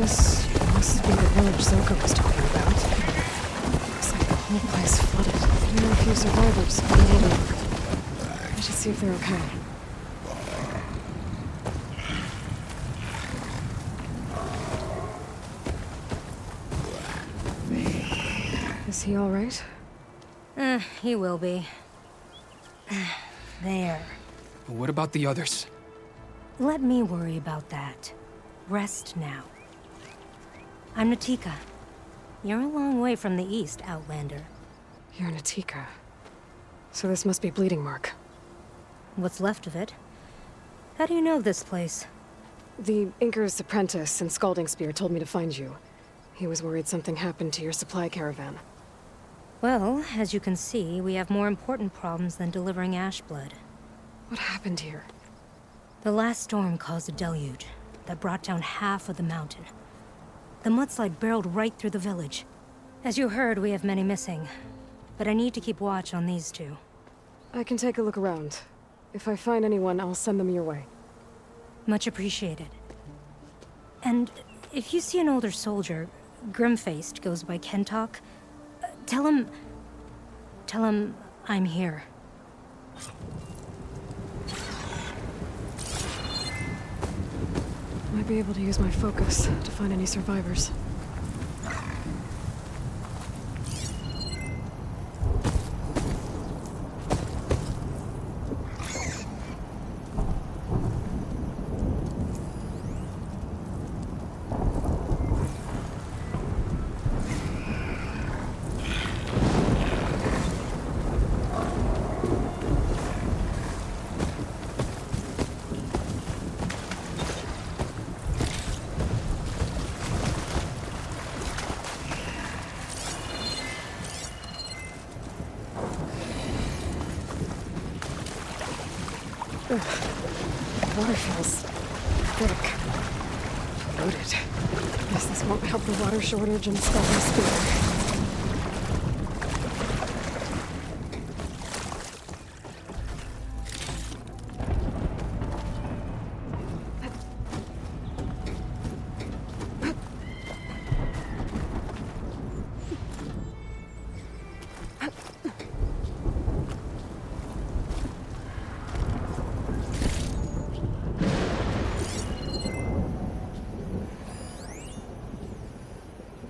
This must be the village Zoko was talking about. Looks like the whole place flooded. There are a few survivors. I should see if they're okay. Is he all right? He will be. There. What about the others? Let me worry about that. Rest now. I'm Natika. You're a long way from the east, Outlander. You're Natika. So this must be Bleeding Mark. What's left of it? How do you know this place? The Inker's apprentice and Scalding Spear told me to find you. He was worried something happened to your supply caravan. Well, as you can see, we have more important problems than delivering ash blood. What happened here? The last storm caused a deluge that brought down half of the mountain. The mudslide barreled right through the village. As you heard, we have many missing, but I need to keep watch on these two. I can take a look around. If I find anyone, I'll send them your way. Much appreciated. And if you see an older soldier, grim-faced, goes by Kentok, tell him I'm here. Might be able to use my focus to find any survivors. Water feels thick. Loaded. Guess this won't help the water shortage and Scalding Spear.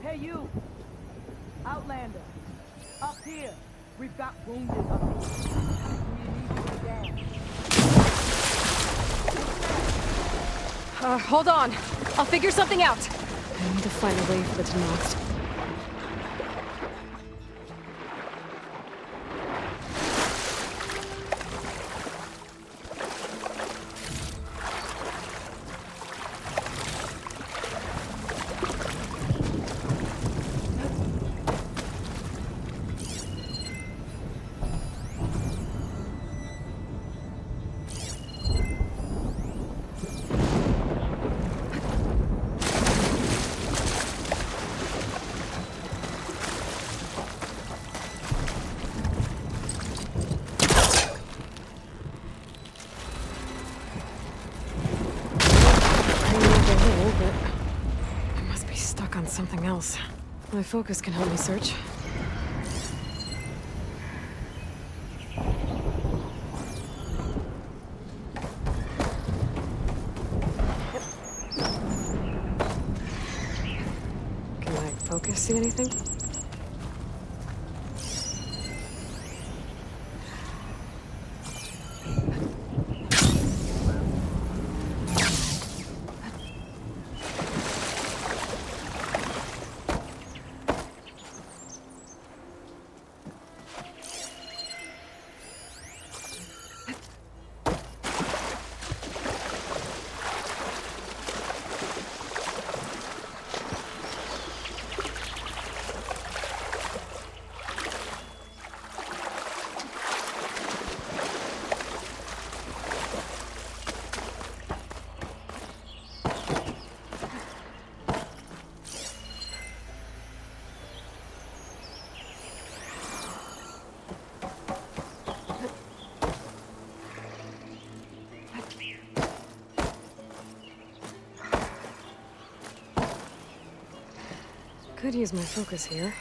Hey you! Outlander! Up here! We've got wounded up here. We need you down. Hold on. I'll figure something out. I need to find a way for the Tennoxed. On something else. My focus can help me search. Can my focus see anything? Could use my focus here.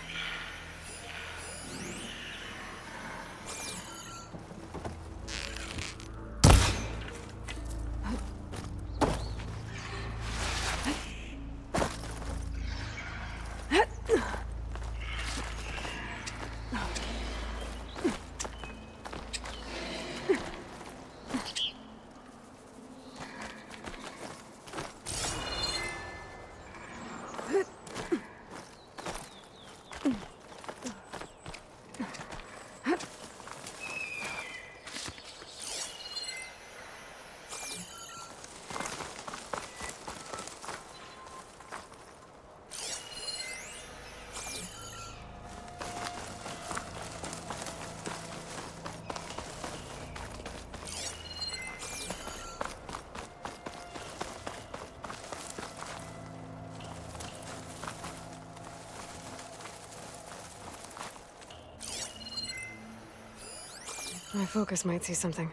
My focus might see something.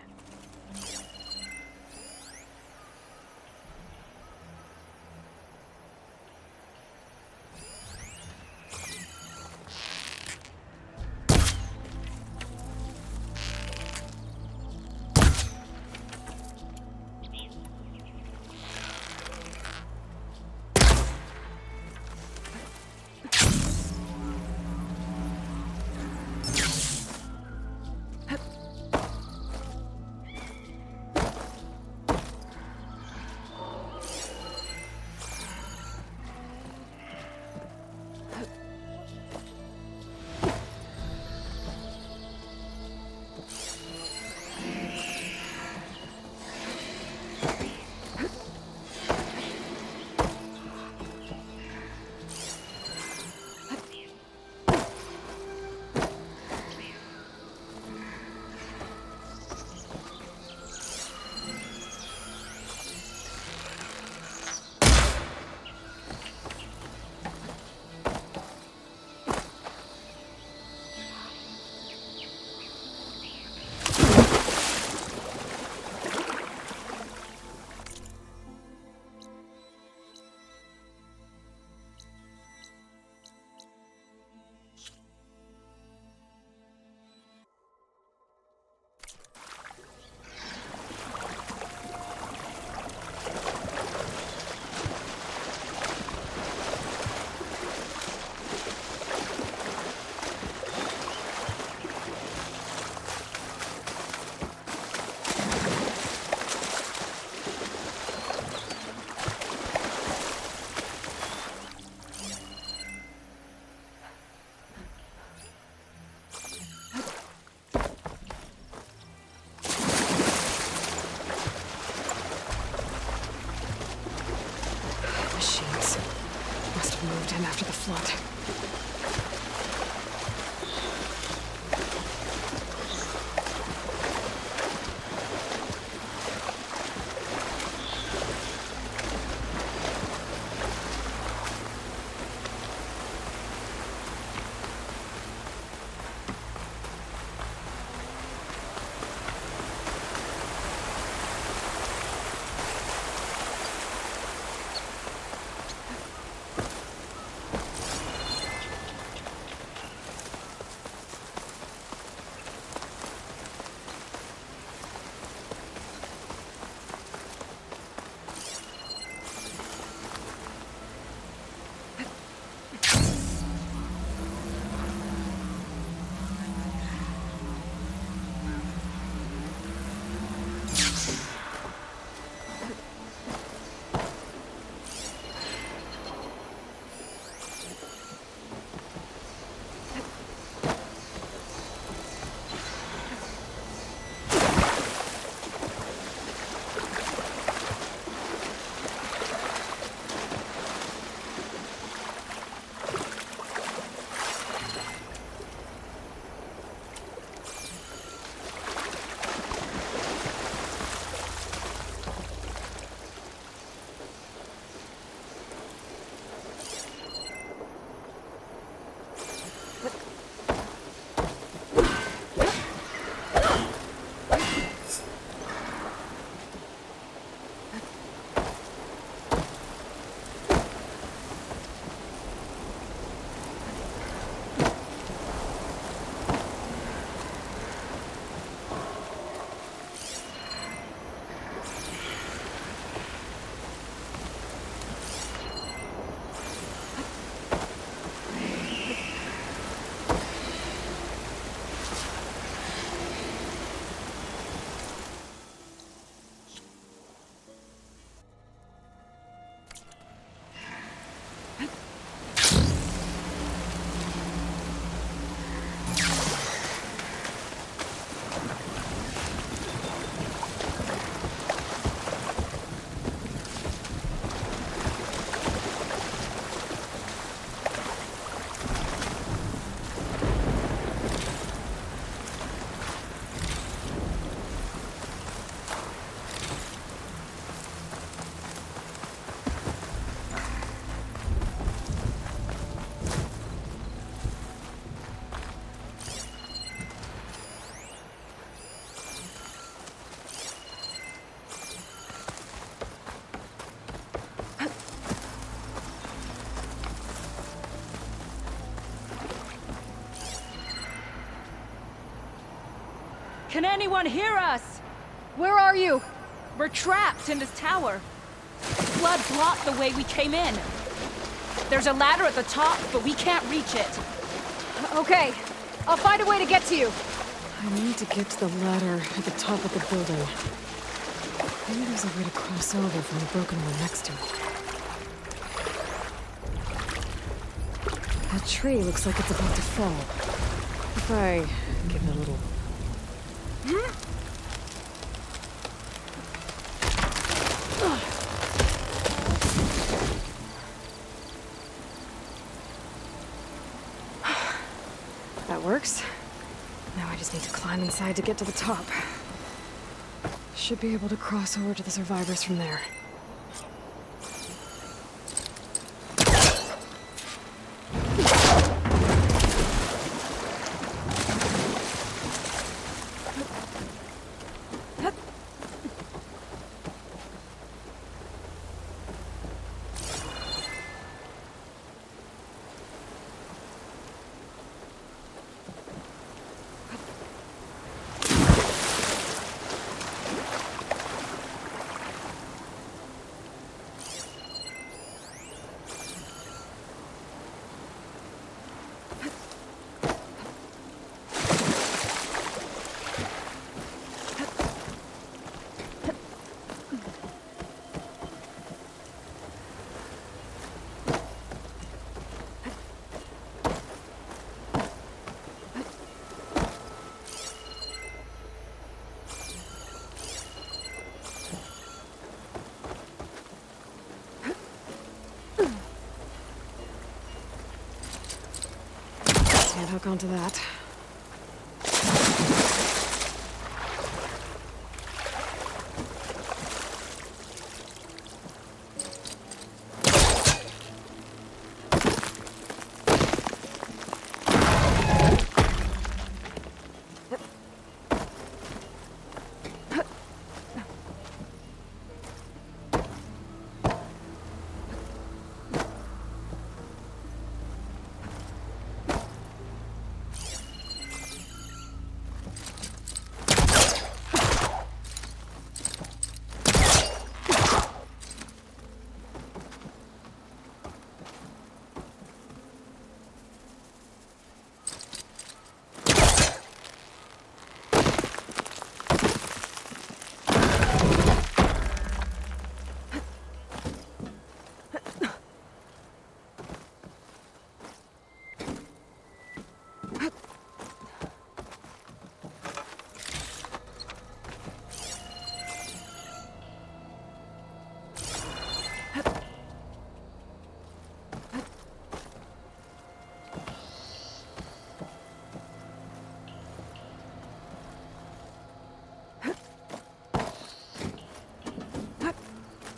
Moved in after the flood. Can anyone hear us? Where are you? We're trapped in this tower. Flood blocked the way we came in. There's a ladder at the top, but we can't reach it. Okay, I'll find a way to get to you. I need to get to the ladder at the top of the building. Maybe there's a way to cross over from the broken one next to it. That tree looks like it's about to fall. If I give it a little... That works. Now I just need to climb inside to get to the top. Should be able to cross over to the survivors from there. Can't hook onto that.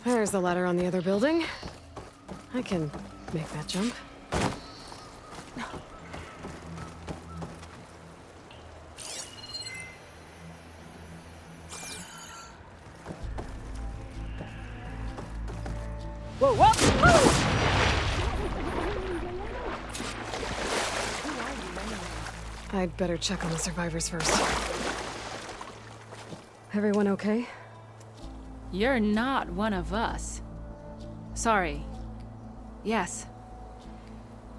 There's the ladder on the other building. I can make that jump. Whoa, whoa! I'd better check on the survivors first. Everyone okay? You're not one of us. Sorry. Yes.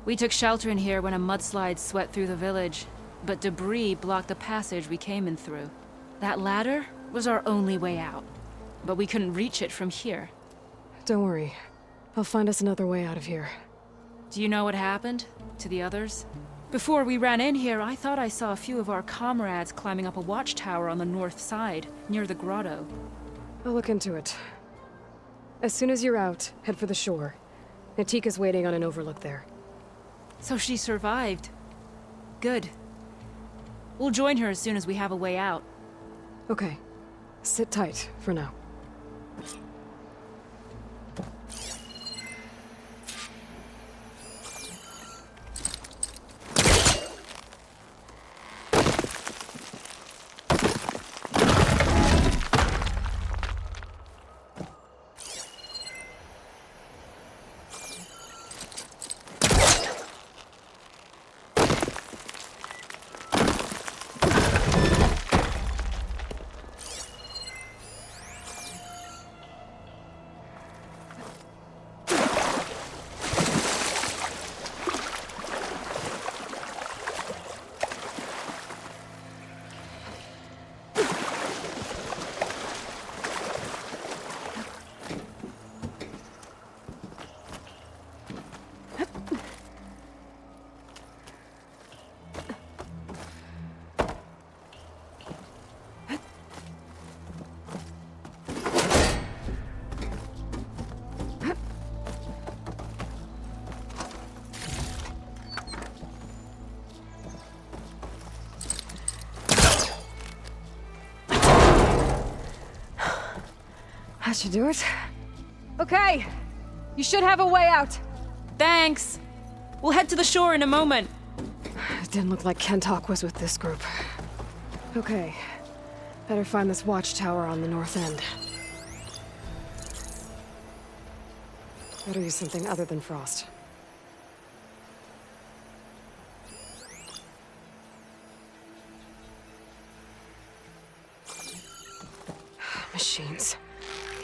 We took shelter in here when a mudslide swept through the village, but debris blocked the passage we came in through. That ladder was our only way out, but we couldn't reach it from here. Don't worry. I'll find us another way out of here. Do you know what happened to the others? Before we ran in here, I thought I saw a few of our comrades climbing up a watchtower on the north side, near the grotto. I'll look into it. As soon as you're out, head for the shore. Natika's waiting on an overlook there. So she survived. Good. We'll join her as soon as we have a way out. Okay. Sit tight for now. That should do it. Okay, you should have a way out. Thanks! We'll head to the shore in a moment. It didn't look like Kentok was with this group. Okay, better find this watchtower on the north end. Better use something other than frost. Machines.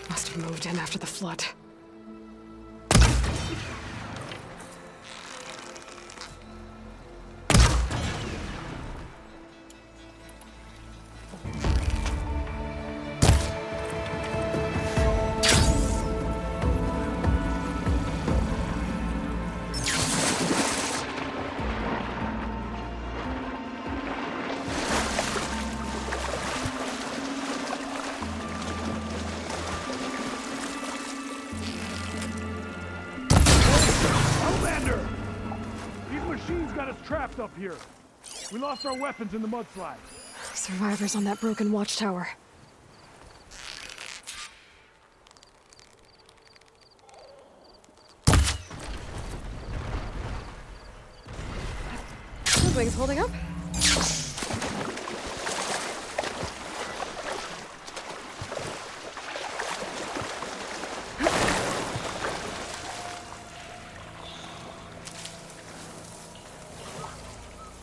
Must have moved in after the flood. Trapped up here. We lost our weapons in the mudslide. Survivors on that broken watchtower. Wing's holding up?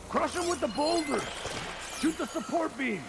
Crush them with the boulders! Shoot the support beams!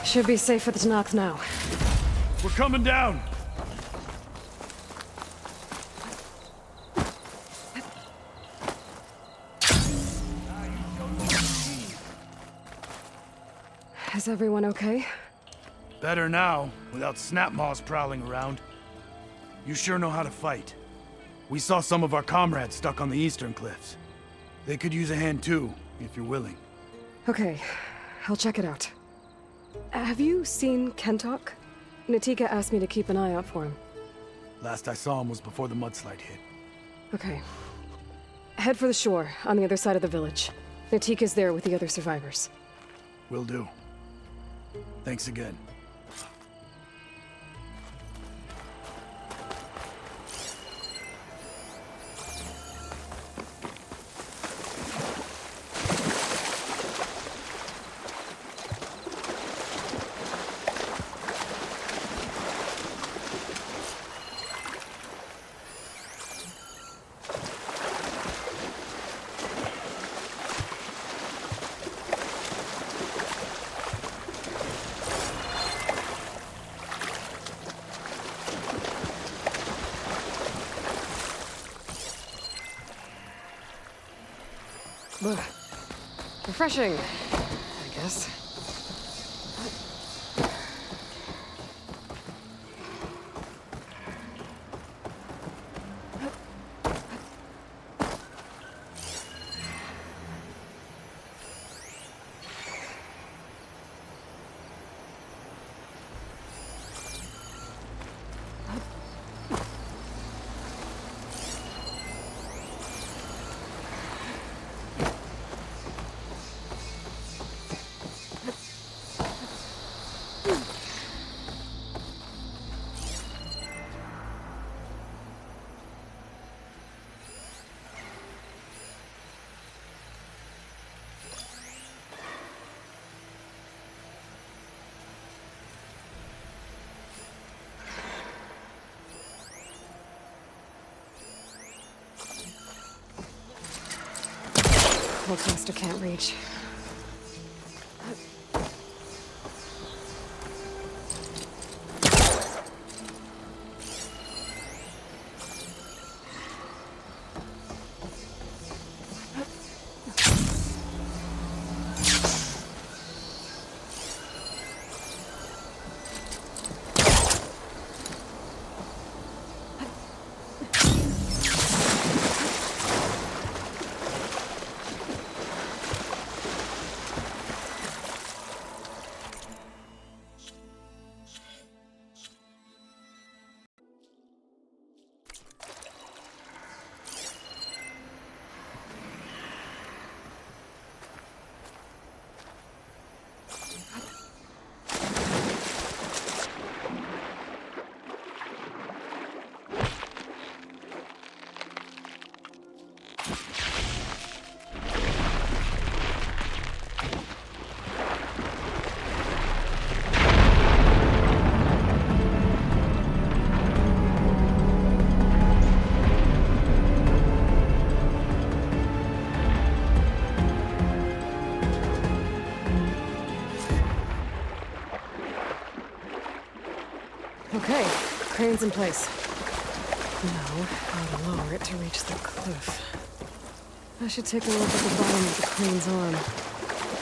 Should be safe for the Tanakh now. We're coming down! Is everyone okay? Better now, without snapmaws prowling around. You sure know how to fight. We saw some of our comrades stuck on the eastern cliffs. They could use a hand too, if you're willing. Okay, I'll check it out. Have you seen Kentok? Natika asked me to keep an eye out for him. Last I saw him was before the mudslide hit. Okay. Head for the shore, on the other side of the village. Natika's there with the other survivors. Will do. Thanks again. Ugh. Refreshing, I guess. Cloakmaster can't reach. Okay, crane's in place. Now, how to lower it to reach the cliff. I should take a look at the bottom of the crane's arm.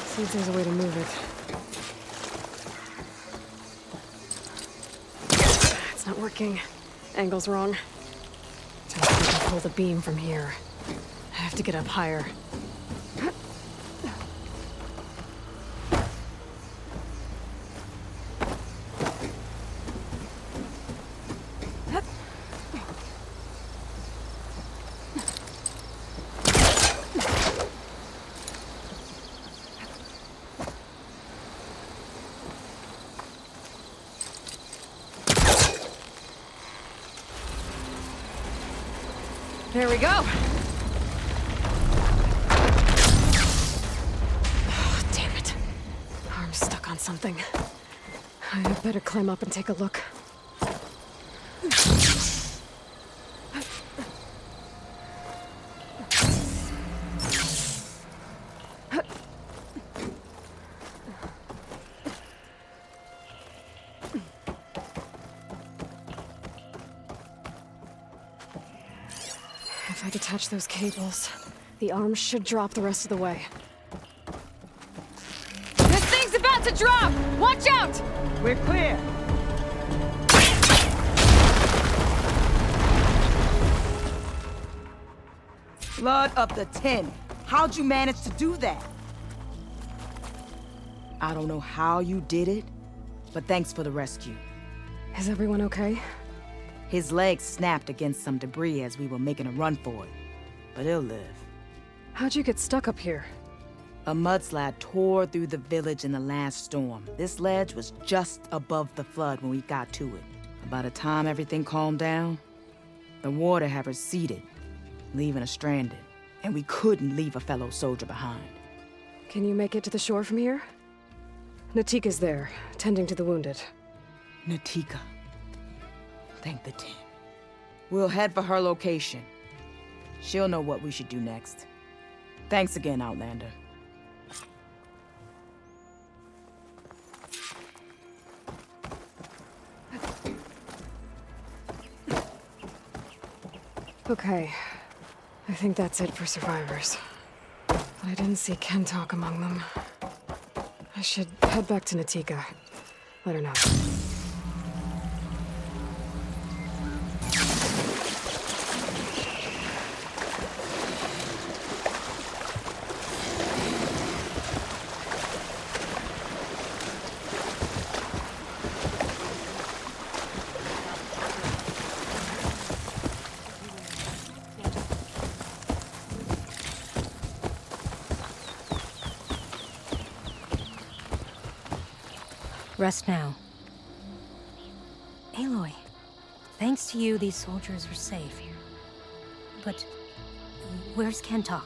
See if there's a way to move it. It's not working. Angle's wrong. Don't think I can pull the beam from here. I have to get up higher. There we go! Oh, damn it. Arm's stuck on something. I had better climb up and take a look. If I detach those cables, the arm should drop the rest of the way. This thing's about to drop! Watch out! We're clear. Blood of the 10. How'd you manage to do that? I don't know how you did it, but thanks for the rescue. Is everyone okay? His legs snapped against some debris as we were making a run for it, but he'll live. How'd you get stuck up here? A mudslide tore through the village in the last storm. This ledge was just above the flood when we got to it. By the time everything calmed down, the water had receded, leaving us stranded, and we couldn't leave a fellow soldier behind. Can you make it to the shore from here? Natika's there, tending to the wounded. Natika. Thank the 10. We'll head for her location. She'll know what we should do next. Thanks again, Outlander. Okay. I think that's it for survivors. But I didn't see Kentalk among them. I should head back to Natika. Let her know. Rest now. Aloy, thanks to you, these soldiers are safe. But where's Kentalk?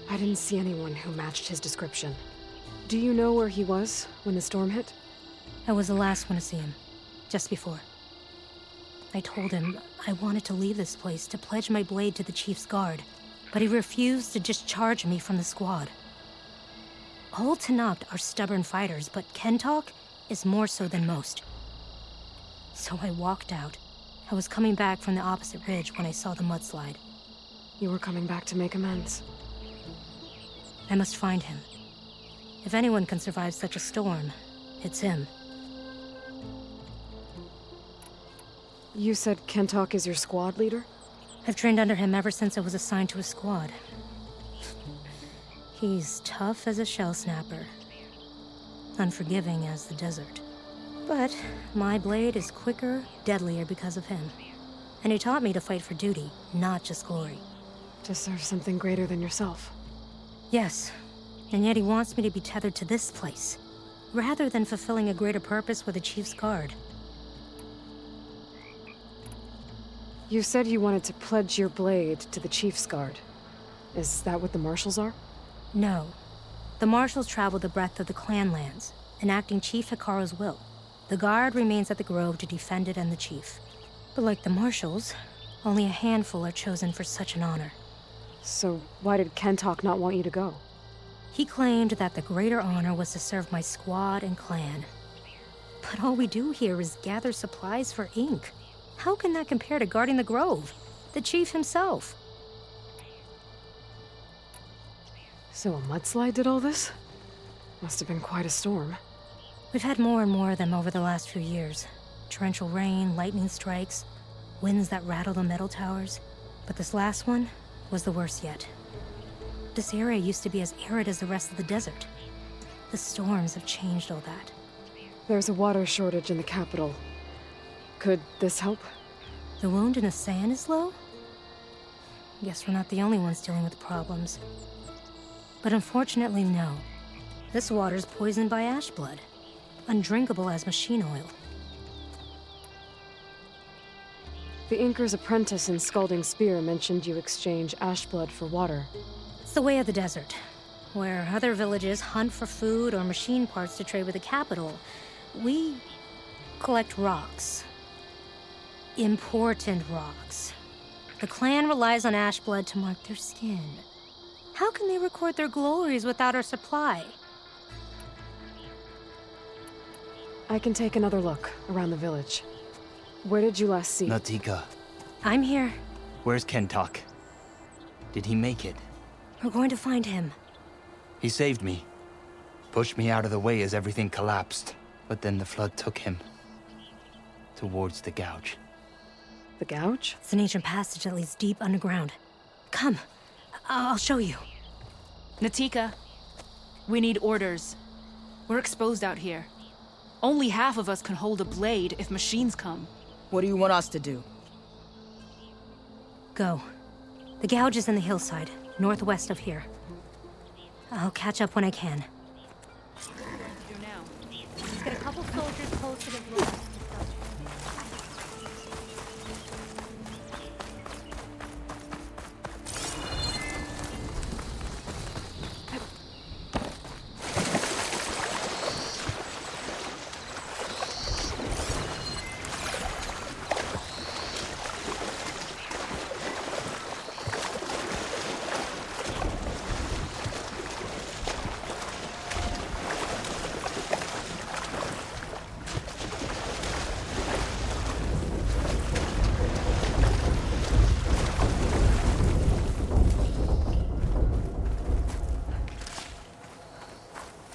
I didn't see anyone who matched his description. Do you know where he was when the storm hit? I was the last one to see him, just before. I told him I wanted to leave this place to pledge my blade to the Chief's guard. but he refused to discharge me from the squad. All Tenakth are stubborn fighters, but Kentalk is more so than most. So I walked out. I was coming back from the opposite ridge when I saw the mudslide. You were coming back to make amends. I must find him. If anyone can survive such a storm, it's him. You said Kentalk is your squad leader? I've trained under him ever since I was assigned to a squad. He's tough as a shell snapper, unforgiving as the desert. But my blade is quicker, deadlier because of him. And he taught me to fight for duty, not just glory. To serve something greater than yourself. Yes, and yet he wants me to be tethered to this place, rather than fulfilling a greater purpose with the Chief's Guard. You said you wanted to pledge your blade to the Chief's Guard. Is that what the Marshals are? No. The Marshals travel the breadth of the clan lands, enacting Chief Hikaru's will. The Guard remains at the Grove to defend it and the Chief. But like the Marshals, only a handful are chosen for such an honor. So why did Kentalk not want you to go? He claimed that the greater honor was to serve my squad and clan. But all we do here is gather supplies for ink. How can that compare to guarding the Grove? The Chief himself. So a mudslide did all this? Must have been quite a storm. We've had more and more of them over the last few years. Torrential rain, lightning strikes, winds that rattle the metal towers. But this last one was the worst yet. This area used to be as arid as the rest of the desert. The storms have changed all that. There's a water shortage in the capital. Could this help? The wound in the sand is low? Guess we're not the only ones dealing with problems. But unfortunately, no. This water's poisoned by ash blood. Undrinkable as machine oil. The Inker's apprentice in Scalding Spear mentioned you exchange ash blood for water. It's the way of the desert, where other villages hunt for food or machine parts to trade with the capital. We collect rocks. Important rocks. The clan relies on ash blood to mark their skin. How can they record their glories without our supply? I can take another look around the village. Where did you last see? Natika, I'm here. where's Kentalk? Did he make it? We're going to find him. He saved me. Pushed me out of the way as everything collapsed. But then the flood took him. Towards the gouge. The gouge? It's an ancient passage that leads deep underground. Come, I'll show you. Natika, we need orders. We're exposed out here. Only half of us can hold a blade if machines come. What do you want us to do? Go. The gouge is in the hillside, northwest of here. I'll catch up when I can. Let's get a couple soldiers posted at the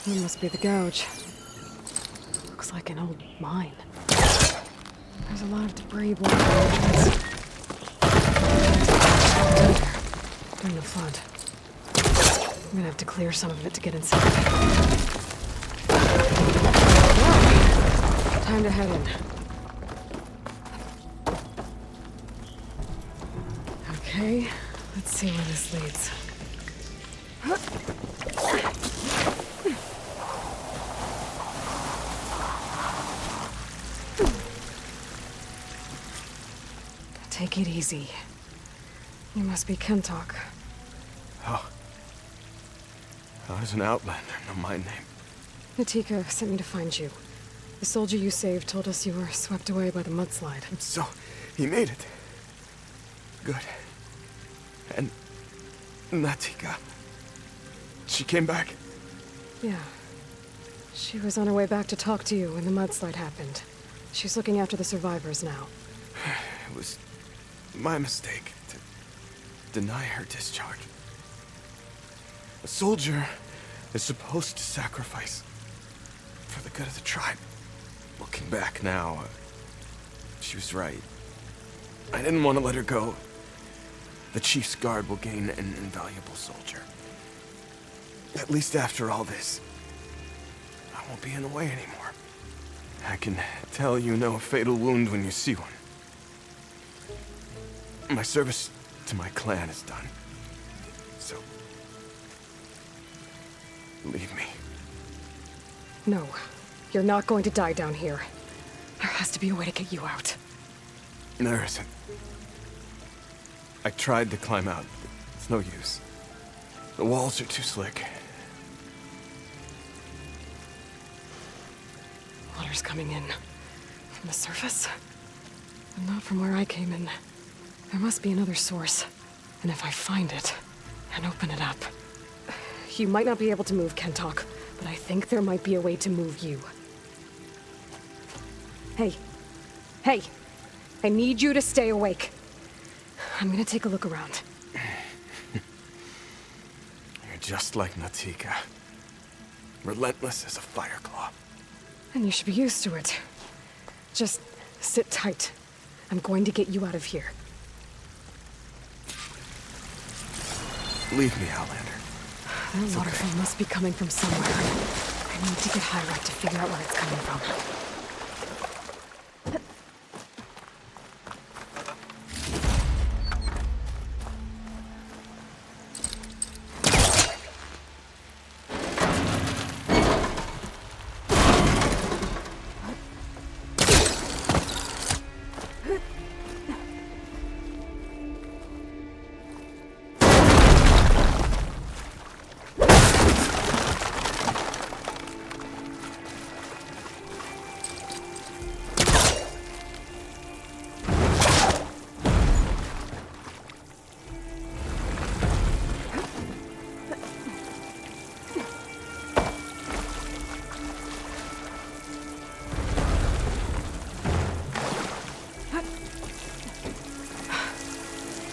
It must be the gouge. Looks like an old mine. There's a lot of debris blocking the entrance. During the flood. I'm gonna have to clear some of it to get inside. Well, time to head in. Okay, let's see where this leads. Take it easy. You must be Kentalk. Oh. I was an outlander, no my name. Natika sent me to find you. The soldier you saved told us you were swept away by the mudslide. So, he made it. Good. And Natika. She came back. Yeah. She was on her way back to talk to you when the mudslide happened. She's looking after the survivors now. It was my mistake to deny her discharge. A soldier is supposed to sacrifice for the good of the tribe. Looking back now, she was right. I didn't want to let her go. The chief's guard will gain an invaluable soldier. At least after all this, I won't be in the way anymore. I can tell you know a fatal wound when you see one. My service to my clan is done. So, leave me. No, you're not going to die down here. There has to be a way to get you out. There isn't. I tried to climb out, but it's no use. The walls are too slick. Water's coming in. From the surface? But not from where I came in. There must be another source. And if I find it, and open it up... You might not be able to move Kentok, but I think there might be a way to move you. Hey. Hey! I need you to stay awake. I'm gonna take a look around. You're just like Natika. Relentless as a fireclaw. And you should be used to it. Just sit tight. I'm going to get you out of here. Leave me, Outlander. That waterfall must be coming from somewhere. I need to get higher up to figure out where it's coming from.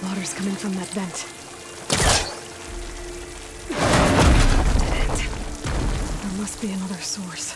Water's coming from that vent. Dead end. There must be another source.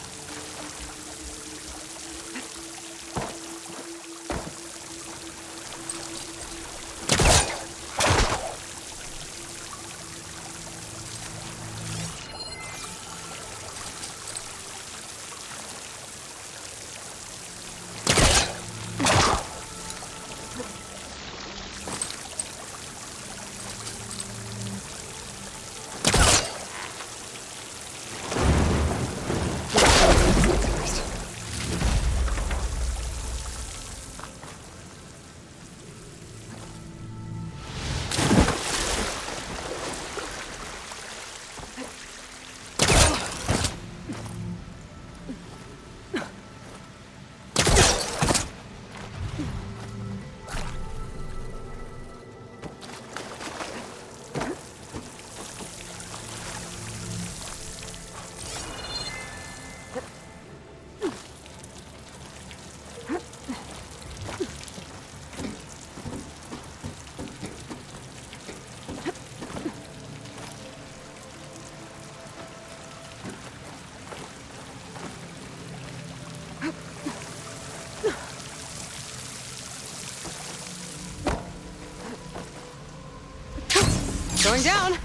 Going down!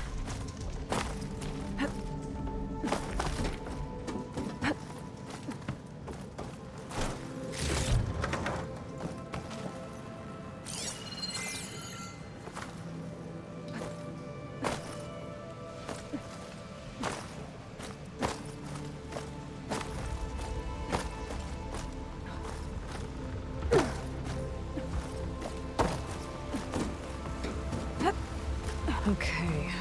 Okay.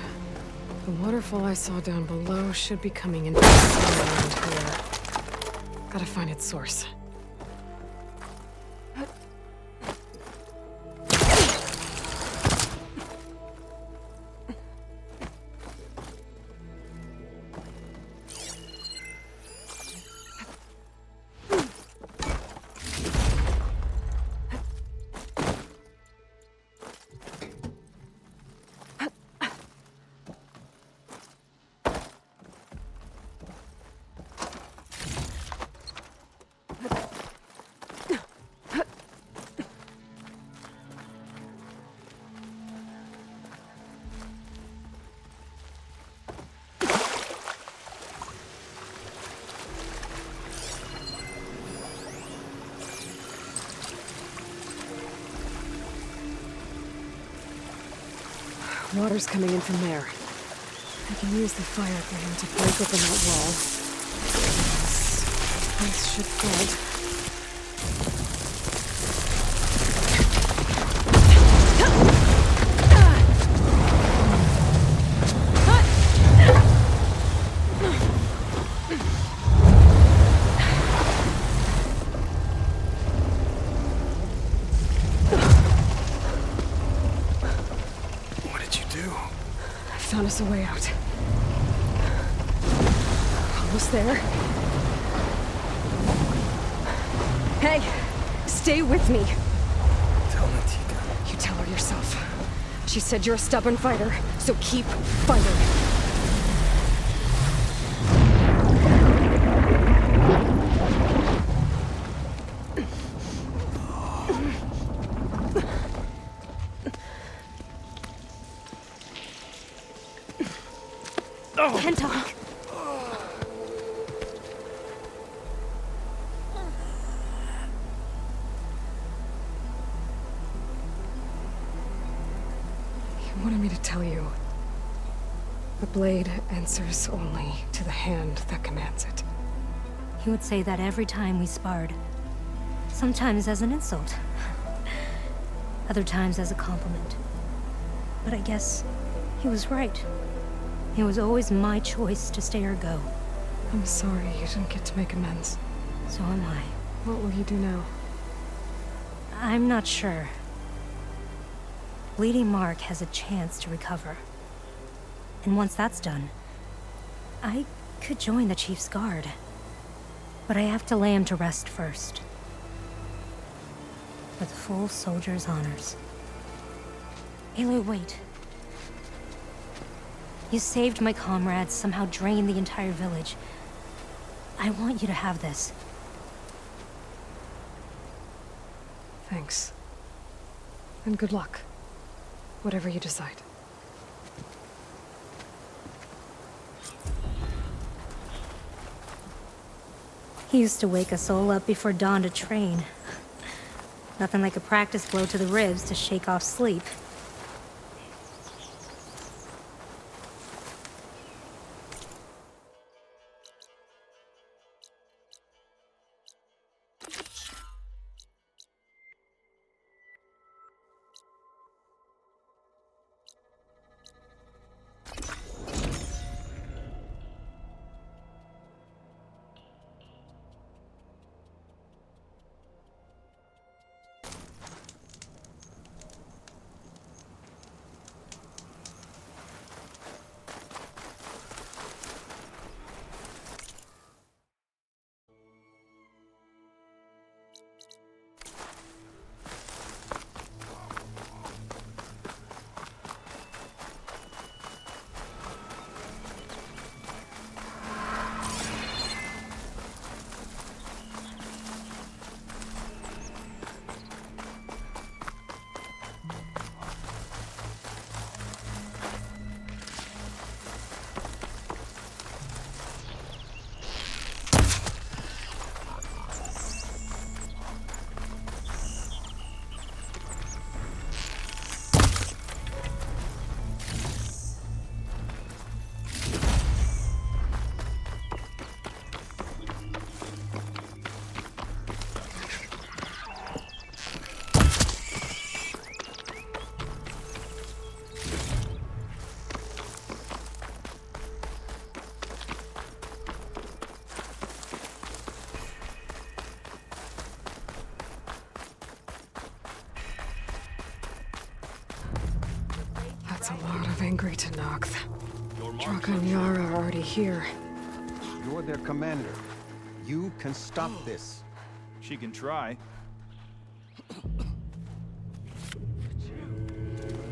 The waterfall I saw down below should be coming in somewhere around here. Gotta find its source. Water's coming in from there. I can use the fire thing to break open that wall. This should flood. Found us a way out. Almost there. Hey, stay with me. Tell Natika. You tell her yourself. She said you're a stubborn fighter, so keep fighting. Can't talk. You wanted me to tell you. The blade answers only to the hand that commands it. He would say that every time we sparred. Sometimes as an insult. Other times as a compliment. But I guess he was right. It was always my choice to stay or go. I'm sorry you didn't get to make amends. So am I. What will you do now? I'm not sure. Bleeding Mark has a chance to recover. And once that's done, I could join the Chief's Guard. But I have to lay him to rest first. With full soldier's honors. Aloy, wait. You saved my comrades, somehow drained the entire village. I want you to have this. Thanks. And good luck. Whatever you decide. He used to wake us all up before dawn to train. Nothing like a practice blow to the ribs to shake off sleep. That's a lot of angry Tenakth. Draka and Yara are already here. You're their commander. You can stop this. She can try.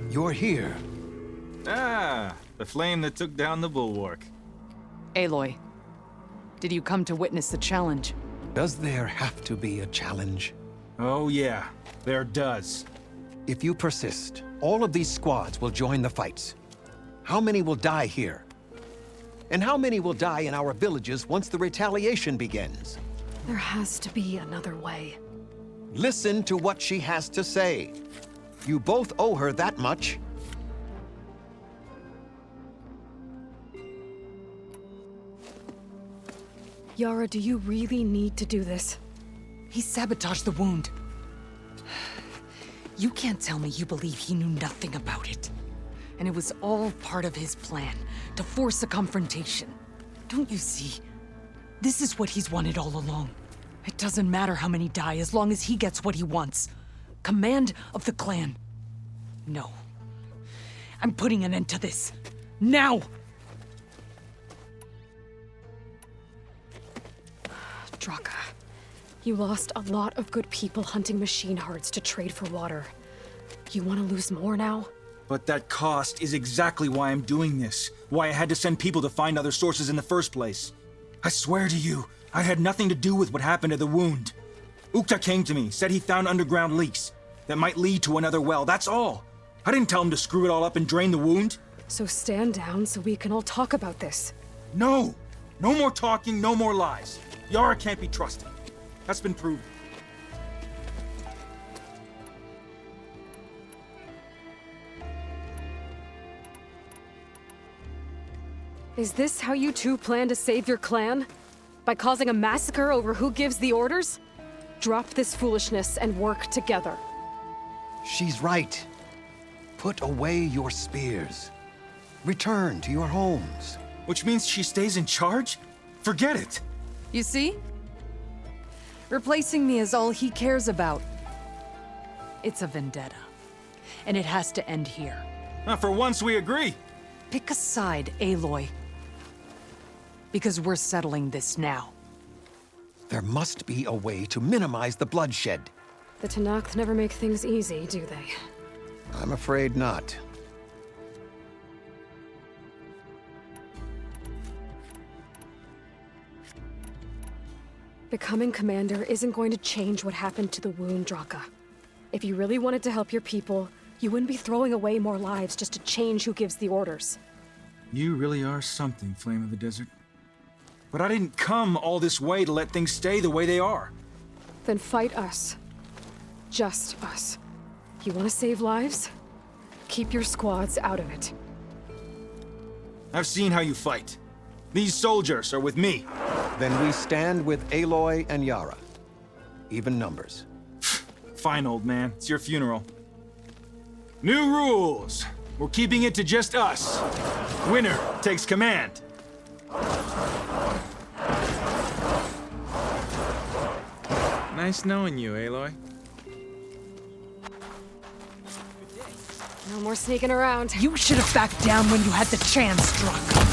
You're here. Ah, the flame that took down the bulwark. Aloy, did you come to witness the challenge? Does there have to be a challenge? Oh yeah, there does. If you persist, all of these squads will join the fights. How many will die here? And how many will die in our villages once the retaliation begins? There has to be another way. Listen to what she has to say. You both owe her that much. Yara, do you really need to do this? He sabotaged the wound. You can't tell me you believe he knew nothing about it. And it was all part of his plan, to force a confrontation. Don't you see? This is what he's wanted all along. It doesn't matter how many die as long as he gets what he wants. Command of the clan. No. I'm putting an end to this. Now! Draka, you lost a lot of good people hunting machine hearts to trade for water. You want to lose more now? But that cost is exactly why I'm doing this. Why I had to send people to find other sources in the first place. I swear to you, I had nothing to do with what happened to the wound. Ukta came to me, said he found underground leaks that might lead to another well, that's all. I didn't tell him to screw it all up and drain the wound. So stand down so we can all talk about this. No! No more talking, no more lies. Yara can't be trusted. That's been proven. Is this how you two plan to save your clan? By causing a massacre over who gives the orders? Drop this foolishness and work together. She's right. Put away your spears. Return to your homes. Which means she stays in charge? Forget it. You see? Replacing me is all he cares about. It's a vendetta. And it has to end here. For once we agree. Pick a side, Aloy. Because we're settling this now. There must be a way to minimize the bloodshed. The Tanakh never make things easy, do they? I'm afraid not. Becoming commander isn't going to change what happened to the wound, Draka. If you really wanted to help your people, you wouldn't be throwing away more lives just to change who gives the orders. You really are something, Flame of the Desert. But I didn't come all this way to let things stay the way they are. Then fight us. Just us. You want to save lives? Keep your squads out of it. I've seen how you fight. These soldiers are with me. Then we stand with Aloy and Yara. Even numbers. Fine, old man. It's your funeral. New rules. We're keeping it to just us. Winner takes command. Nice knowing you, Aloy. No more sneaking around. You should have backed down when you had the chance, Draka.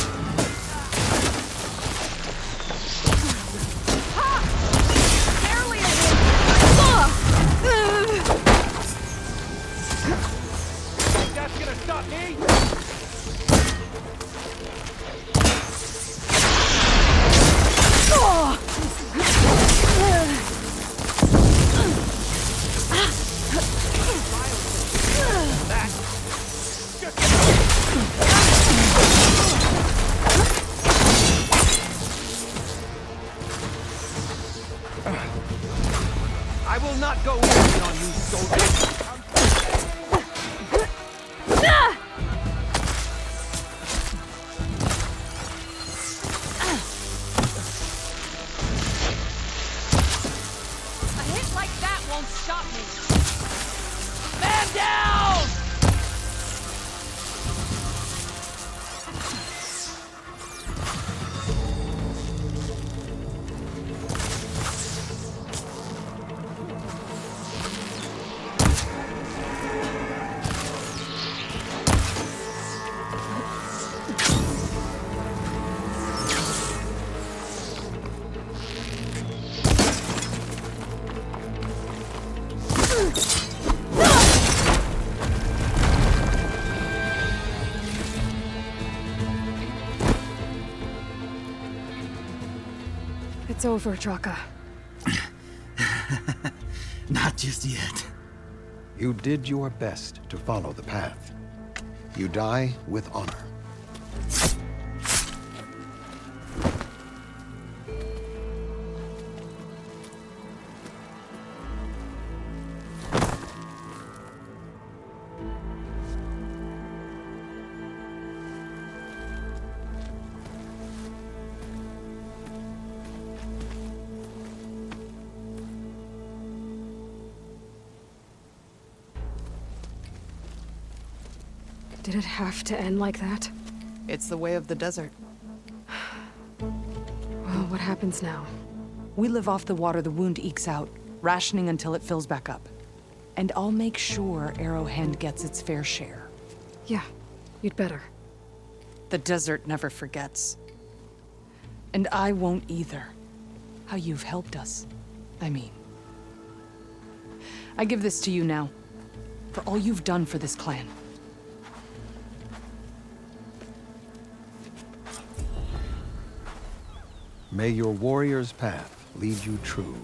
I will not go easy on you, soldiers. A hit like that won't stop me. Man down! It's over, Draka. Not just yet. You did your best to follow the path. You die with honor. Did it have to end like that? It's the way of the desert. Well, what happens now? We live off the water the wound ekes out, rationing until it fills back up. And I'll make sure Arrowhand gets its fair share. Yeah, you'd better. The desert never forgets. And I won't either. How you've helped us. I mean. I give this to you now. For all you've done for this clan. May your warrior's path lead you true.